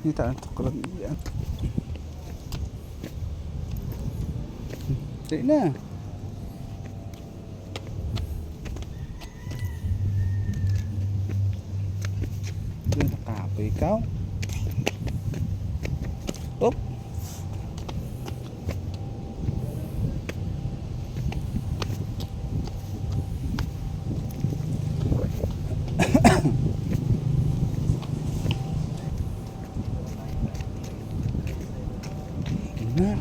Ini tak tukeran yan. Sige na. Nakapoy ikaw. Op. Na.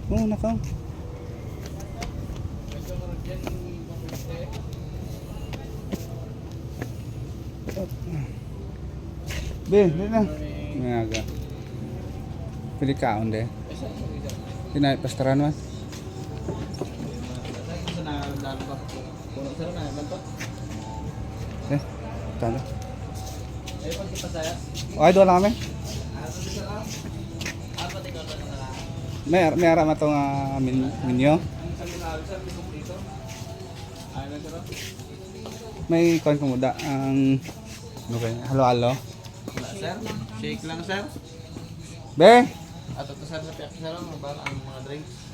Oh, nakaw. Be, di na. Ngaga. Pili kaon de. Pinay pastaran man. Tanda. Ay, doon lang kami. May ara matong minyo. May kon kumuda ang ano kaya? Halo-halo. Sir, shake lang sir. Be. Ato to sir sa piyak sir ang mga drinks.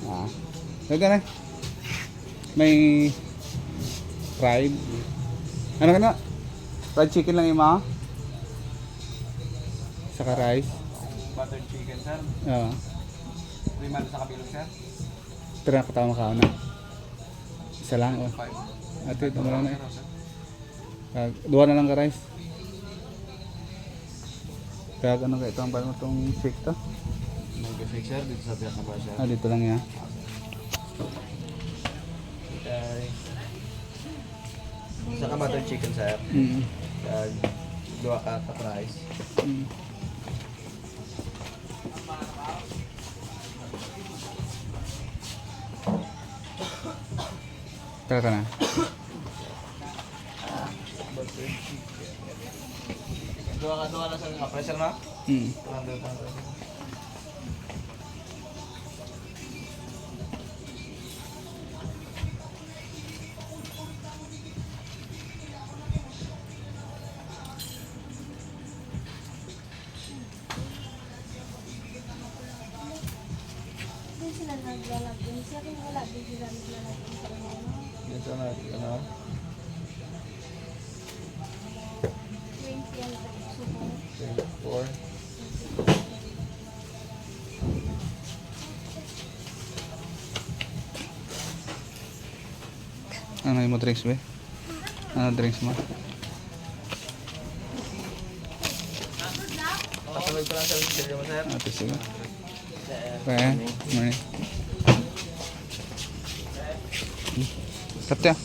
Daga na. May fried. Ano ka na? Fried chicken lang ima. Saka rice. Buttered chicken sir. Oo. Rimado sa kabilog sir. Pero nakatawa makaon na. Isa lang oh. 5. Ate, ito mo lang na. Dua na lang ka rice. Kaya ano ka ito ang paano itong shake to? Mag-shake sir dito sa piyak na ba sir? Dito lang yan. Okay. Saka buttered chicken sir. Dua ka rice. Tara na. Buttered chicken. Dua ka sa mga pressure na? Sila naglalagyan. Siya rin wala din sila naglalagyan sa mga Dito na, ano? 20 yan. Subo. 24. Ano yung mo drinks be? Ano drinks mo? Patuloy ko lang sa video mo sir. Ate sige. Kaya, mani. Katya.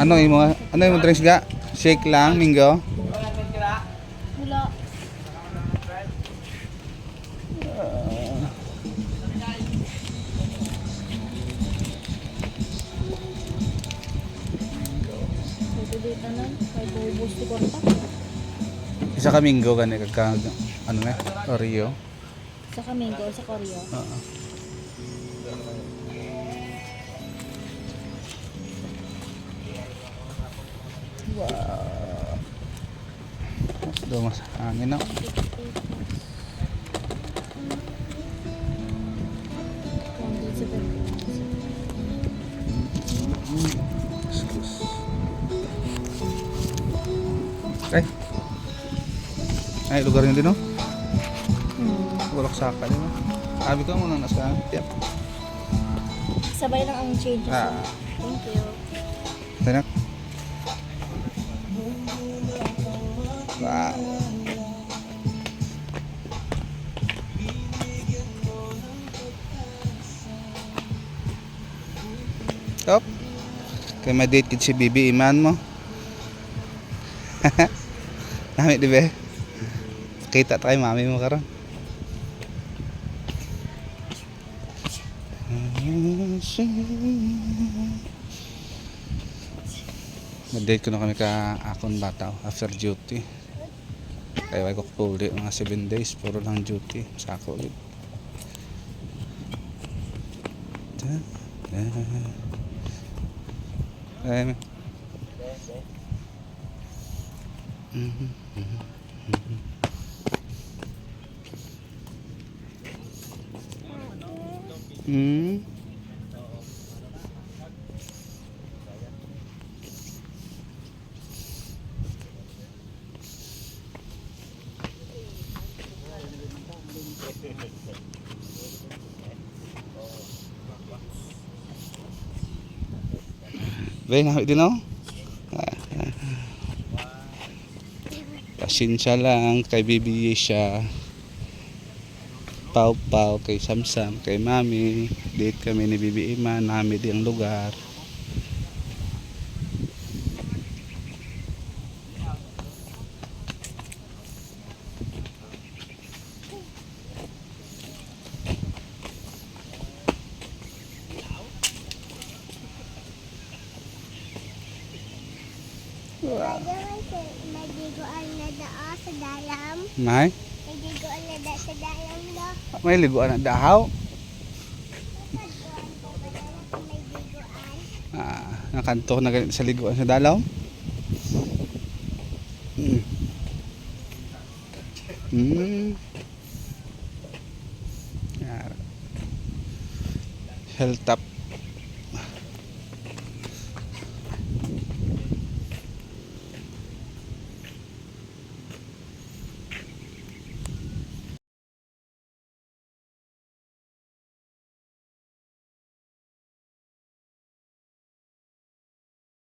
Ano yung drinks ga? Shake lang, Mingo. Wala. Dito nun. Kaya bubus di kontak. Isa ka Mingo gani kagka ano na? Oreo. Sa Kamingo, sa Koryo. Oo. Wow. Doon mas hangin na. Ay, lugar nyo din no? Walak saka din no? Sabi ko muna nasa tip. Sabay lang ang change. Thank you. Tanak. Wow. Top. Kaya may date kit si Bibi Iman mo. Nami di ba? Kita tayo mami mo karon. Mag-date ko na kami ka akon bataw after duty. Kaya wala ko puli mga 7 days. Puro lang duty. Sako ulit. Eh, Hmm. Bay, nakit din ako. Pasensya lang kay Bibi siya. Pau Pau kay Samsam, kay Mami. Date kami ni Bibi Iman, nami di ang lugar. May diguan na daan sa dalam. May? May diguan na daan sa dalam daw. May liguan na dahaw. May diguan. Nakanto na ganito sa liguan sa dalaw. Hmm. Hmm. Health top.